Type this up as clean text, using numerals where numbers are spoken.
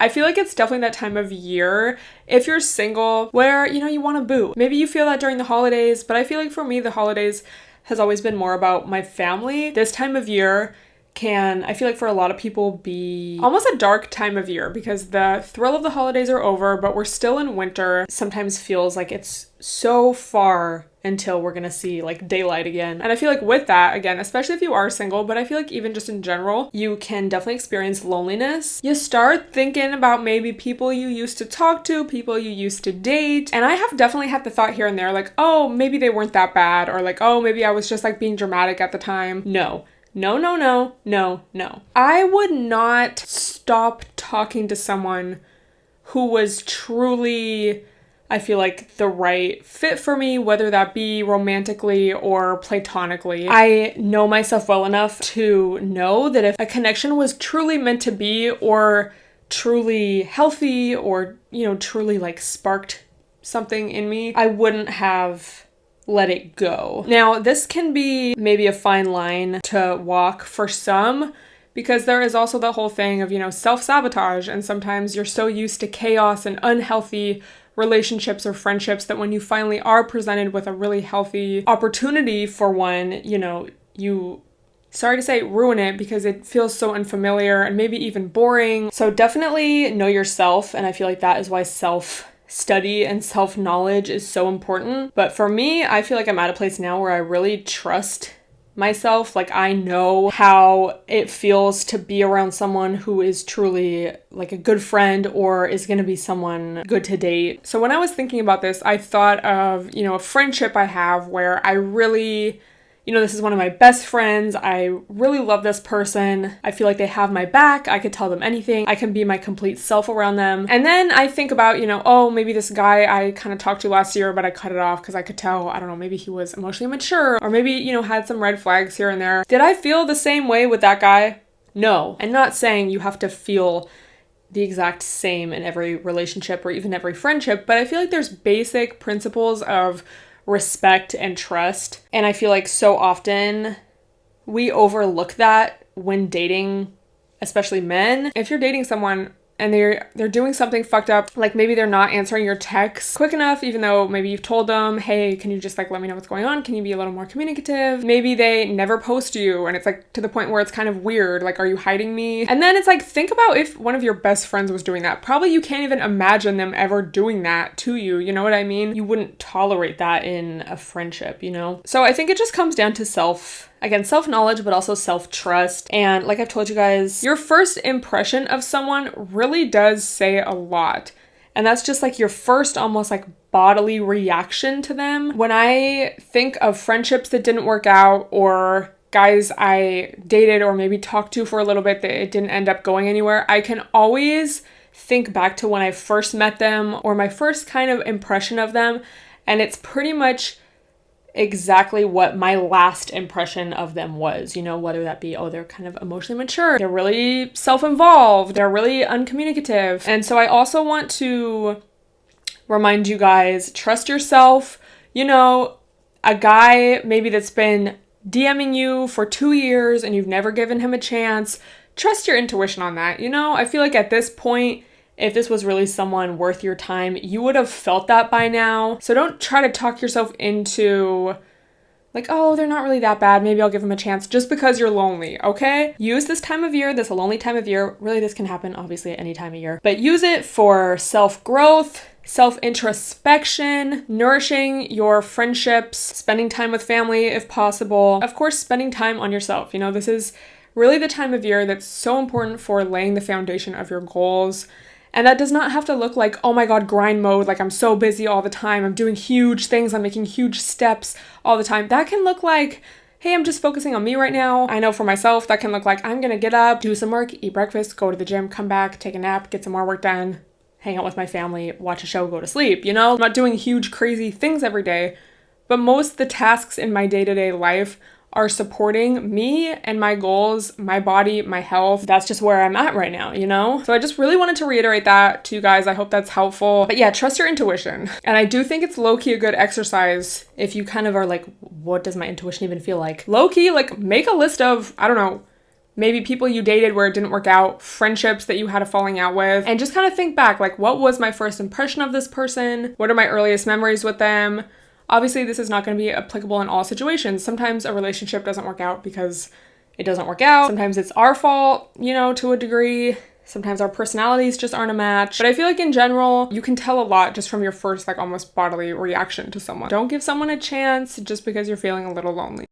I feel like it's definitely that time of year, if you're single, where, you want to boo. Maybe you feel that during the holidays, but I feel like for me, the holidays has always been more about my family. This time of year I feel like for a lot of people, be almost a dark time of year because the thrill of the holidays are over, but we're still in winter. Sometimes feels like it's so far until we're gonna see like daylight again. And I feel like with that, again, especially if you are single, but I feel like even just in general, you can definitely experience loneliness. You start thinking about maybe people you used to talk to, people you used to date. And I have definitely had the thought here and there, like, oh, maybe they weren't that bad, or like, oh, maybe I was just like being dramatic at the time. No. I would not stop talking to someone who was truly, I feel like, the right fit for me, whether that be romantically or platonically. I know myself well enough to know that if a connection was truly meant to be, or truly healthy, or, truly like sparked something in me, I wouldn't have let it go. Now, this can be maybe a fine line to walk for some, because there is also the whole thing of, self-sabotage, and sometimes you're so used to chaos and unhealthy relationships or friendships that when you finally are presented with a really healthy opportunity for one, you, sorry to say, ruin it because it feels so unfamiliar and maybe even boring. So definitely know yourself, and I feel like that is why self-study and self-knowledge is so important. But for me, I feel like I'm at a place now where I really trust myself. Like, I know how it feels to be around someone who is truly like a good friend or is going to be someone good to date. So when I was thinking about this, I thought of, a friendship I have where I really, this is one of my best friends. I really love this person. I feel like they have my back. I could tell them anything. I can be my complete self around them. And then I think about, oh, maybe this guy I kind of talked to last year, but I cut it off because I could tell, I don't know, maybe he was emotionally mature, or maybe, had some red flags here and there. Did I feel the same way with that guy? No. I'm not saying you have to feel the exact same in every relationship or even every friendship, but I feel like there's basic principles of respect and trust. And I feel like so often we overlook that when dating, especially men. If you're dating someone and they're doing something fucked up, like maybe they're not answering your texts quick enough, even though maybe you've told them, hey, can you just like let me know what's going on? Can you be a little more communicative? Maybe they never post you and it's like to the point where it's kind of weird, like, are you hiding me? And then it's like, think about if one of your best friends was doing that. Probably you can't even imagine them ever doing that to you, you know what I mean? You wouldn't tolerate that in a friendship, So I think it just comes down to self-knowledge, but also self-trust. And like I've told you guys, your first impression of someone really does say a lot. And that's just like your first almost like bodily reaction to them. When I think of friendships that didn't work out, or guys I dated or maybe talked to for a little bit that it didn't end up going anywhere, I can always think back to when I first met them or my first kind of impression of them. And it's pretty much exactly what my last impression of them was, whether that be, oh, they're kind of emotionally mature, they're really self-involved, they're really uncommunicative. And so I also want to remind you guys, trust yourself. A guy maybe that's been DMing you for 2 years and you've never given him a chance, trust your intuition on that. I feel like at this point, if this was really someone worth your time, you would have felt that by now. So don't try to talk yourself into like, oh, they're not really that bad, maybe I'll give them a chance, just because you're lonely, okay? Use this time of year, this lonely time of year. Really, this can happen obviously at any time of year, but use it for self-growth, self-introspection, nourishing your friendships, spending time with family if possible. Of course, spending time on yourself. This is really the time of year that's so important for laying the foundation of your goals. And that does not have to look like, oh my God, grind mode, like I'm so busy all the time, I'm doing huge things, I'm making huge steps all the time. That can look like, hey, I'm just focusing on me right now. I know for myself, that can look like I'm gonna get up, do some work, eat breakfast, go to the gym, come back, take a nap, get some more work done, hang out with my family, watch a show, go to sleep, I'm not doing huge, crazy things every day, but most of the tasks in my day-to-day life are supporting me and my goals, my body, my health. That's just where I'm at right now, So I just really wanted to reiterate that to you guys. I hope that's helpful. But yeah, trust your intuition. And I do think it's low-key a good exercise if you kind of are like, what does my intuition even feel like? Low-key, like make a list of, I don't know, maybe people you dated where it didn't work out, friendships that you had a falling out with, and just kind of think back, like, what was my first impression of this person? What are my earliest memories with them? Obviously, this is not going to be applicable in all situations. Sometimes a relationship doesn't work out because it doesn't work out. Sometimes it's our fault, to a degree. Sometimes our personalities just aren't a match. But I feel like in general, you can tell a lot just from your first, like, almost bodily reaction to someone. Don't give someone a chance just because you're feeling a little lonely.